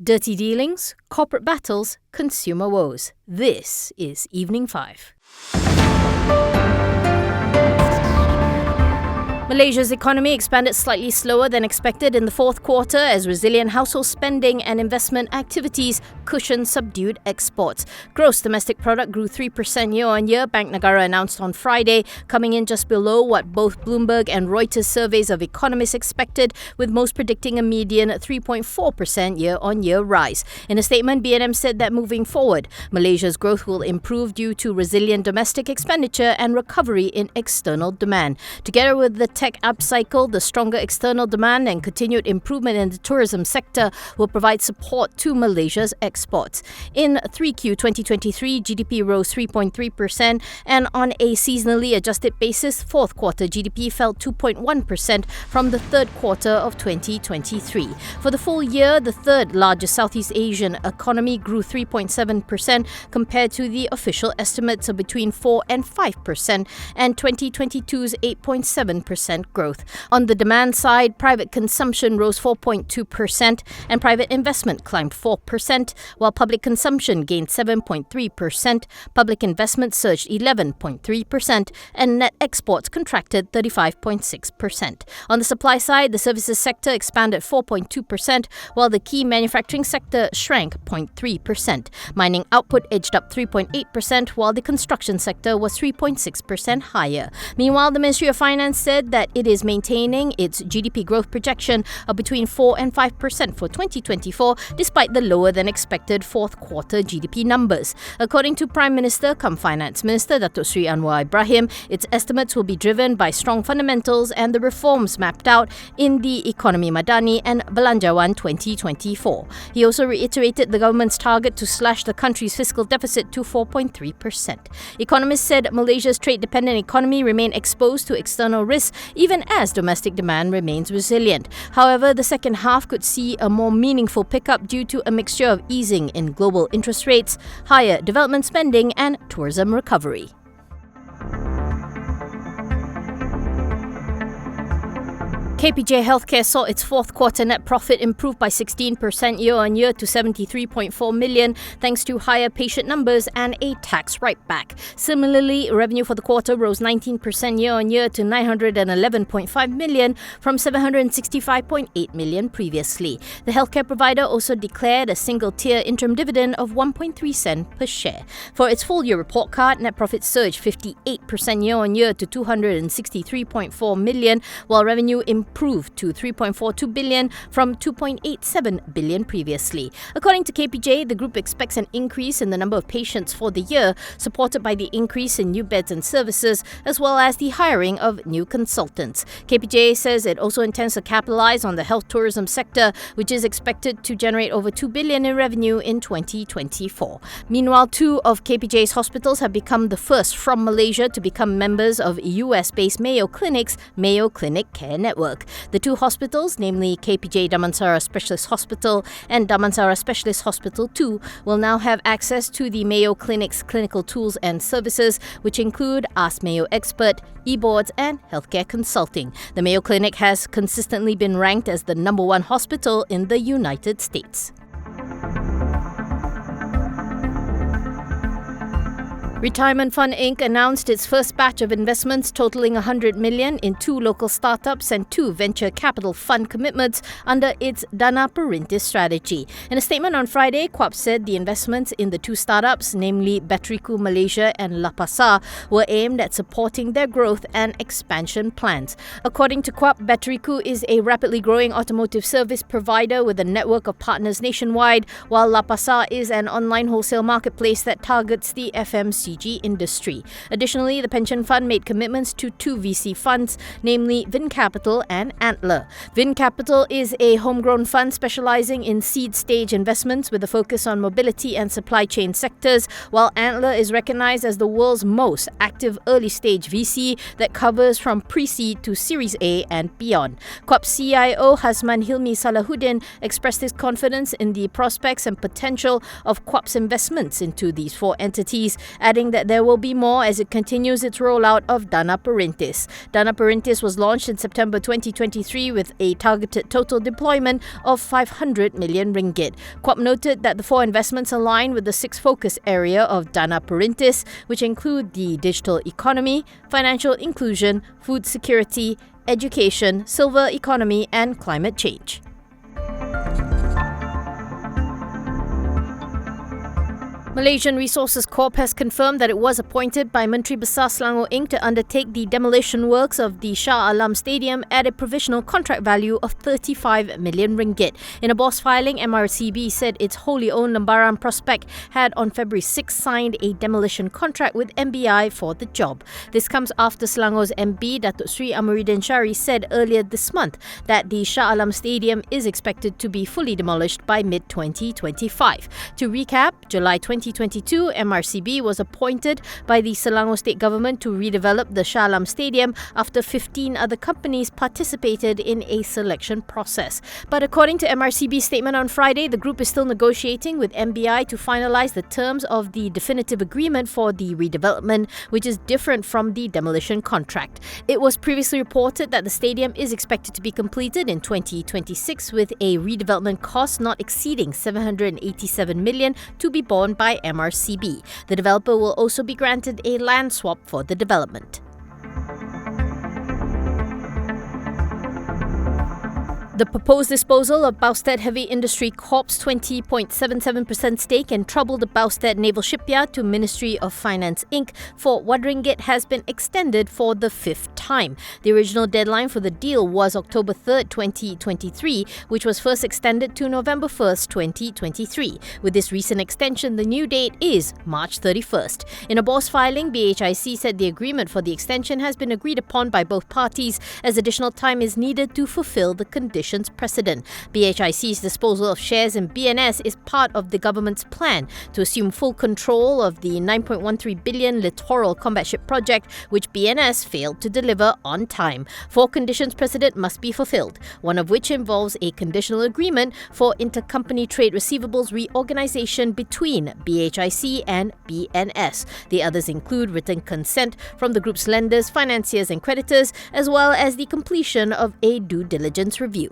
Dirty dealings, corporate battles, consumer woes. This is Evening 5. Malaysia's economy expanded slightly slower than expected in the fourth quarter as resilient household spending and investment activities cushioned subdued exports. Gross domestic product grew 3% year-on-year, Bank Negara announced on Friday, coming in just below what both Bloomberg and Reuters surveys of economists expected, with most predicting a median 3.4% year-on-year rise. In a statement, B&M said that moving forward, Malaysia's growth will improve due to resilient domestic expenditure and recovery in external demand. Together with the tech upcycle, the stronger external demand and continued improvement in the tourism sector will provide support to Malaysia's exports. In 3Q 2023, GDP rose 3.3%, and on a seasonally adjusted basis, fourth quarter GDP fell 2.1% from the third quarter of 2023. For the full year, the third largest Southeast Asian economy grew 3.7% compared to the official estimates of between 4 and 5% and 2022's 8.7% growth. On the demand side, private consumption rose 4.2% and private investment climbed 4%, while public consumption gained 7.3%, public investment surged 11.3%, and net exports contracted 35.6%. On the supply side, the services sector expanded 4.2%, while the key manufacturing sector shrank 0.3%. Mining output edged up 3.8%, while the construction sector was 3.6% higher. Meanwhile, the Ministry of Finance said that it is maintaining its GDP growth projection of between 4 and 5% for 2024, despite the lower than expected fourth quarter GDP numbers. According to Prime Minister cum Finance Minister Datuk Seri Anwar Ibrahim, its estimates will be driven by strong fundamentals and the reforms mapped out in the Ekonomi Madani and Belanjawan 2024. He also reiterated the government's target to slash the country's fiscal deficit to 4.3%. Economists said Malaysia's trade-dependent economy remained exposed to external risks even as domestic demand remains resilient. However, the second half could see a more meaningful pickup due to a mixture of easing in global interest rates, higher development spending, and tourism recovery. KPJ Healthcare saw its fourth quarter net profit improve by 16% year-on-year to 73.4 million thanks to higher patient numbers and a tax write-back. Similarly, revenue for the quarter rose 19% year-on-year to 911.5 million from 765.8 million previously. The healthcare provider also declared a single-tier interim dividend of 1.3 cents per share. For its full-year report card, net profit surged 58% year-on-year to 263.4 million, while revenue improved to 3.42 billion from 2.87 billion previously. According to KPJ, the group expects an increase in the number of patients for the year, supported by the increase in new beds and services, as well as the hiring of new consultants. KPJ says it also intends to capitalize on the health tourism sector, which is expected to generate over 2 billion in revenue in 2024. Meanwhile, two of KPJ's hospitals have become the first from Malaysia to become members of US-based Mayo Clinic's Mayo Clinic Care Network. The two hospitals, namely KPJ Damansara Specialist Hospital and Damansara Specialist Hospital 2, will now have access to the Mayo Clinic's clinical tools and services, which include Ask Mayo Expert, e-boards, and healthcare consulting. The Mayo Clinic has consistently been ranked as the number one hospital in the United States. Retirement Fund Inc. announced its first batch of investments totaling 100 million in two local startups and two venture capital fund commitments under its Dana Perintis strategy. In a statement on Friday, KWAP said the investments in the two startups, namely BHIC Malaysia and La Pasa, were aimed at supporting their growth and expansion plans. According to KWAP, BHIC is a rapidly growing automotive service provider with a network of partners nationwide, while La Pasa is an online wholesale marketplace that targets the FMCG industry. Additionally, the pension fund made commitments to two VC funds, namely Vin Capital and Antler. Vin Capital is a homegrown fund specializing in seed stage investments with a focus on mobility and supply chain sectors, while Antler is recognized as the world's most active early stage VC that covers from pre-seed to Series A and beyond. KWAP CIO Hasman Hilmi Salahuddin expressed his confidence in the prospects and potential of KWAP's investments into these four entities, adding adding that there will be more as it continues its rollout of Dana Perintis. Dana Perintis was launched in September 2023 with a targeted total deployment of 500 million ringgit. KWAP noted that the 4 investments align with the 6 focus area of Dana Perintis, which include the digital economy, financial inclusion, food security, education, silver economy and climate change. Malaysian Resources Corp has confirmed that it was appointed by Menteri Besar Selangor Inc. to undertake the demolition works of the Shah Alam Stadium at a provisional contract value of 35 million ringgit. In a BOS filing, MRCB said its wholly owned Lembaran Prospect had on February 6 signed a demolition contract with MBI for the job. This comes after Selangor's MP Datuk Sri Amuruddin Shari said earlier this month that the Shah Alam Stadium is expected to be fully demolished by mid-2025. To recap, July 2022, MRCB was appointed by the Selangor State Government to redevelop the Shah Alam Stadium after 15 other companies participated in a selection process. But according to MRCB's statement on Friday, the group is still negotiating with MBI to finalize the terms of the definitive agreement for the redevelopment, which is different from the demolition contract. It was previously reported that the stadium is expected to be completed in 2026 with a redevelopment cost not exceeding 787 million to be borne by MRCB. The developer will also be granted a land swap for the development. The proposed disposal of Boustead Heavy Industry Corp's 20.77% stake in troubled Boustead Naval Shipyard to Ministry of Finance Inc. for Ringgit has been extended for the 5th time. The original deadline for the deal was October 3rd, 2023, which was first extended to November 1st, 2023. With this recent extension, the new date is March 31st. In a BOS filing, BHIC said the agreement for the extension has been agreed upon by both parties as additional time is needed to fulfill the conditions precedent. BHIC's disposal of shares in BNS is part of the government's plan to assume full control of the 9.13 billion littoral combat ship project, which BNS failed to deliver on time. 4 conditions precedent must be fulfilled, one of which involves a conditional agreement for intercompany trade receivables reorganization between BHIC and BNS. The others include written consent from the group's lenders, financiers and creditors, as well as the completion of a due diligence review.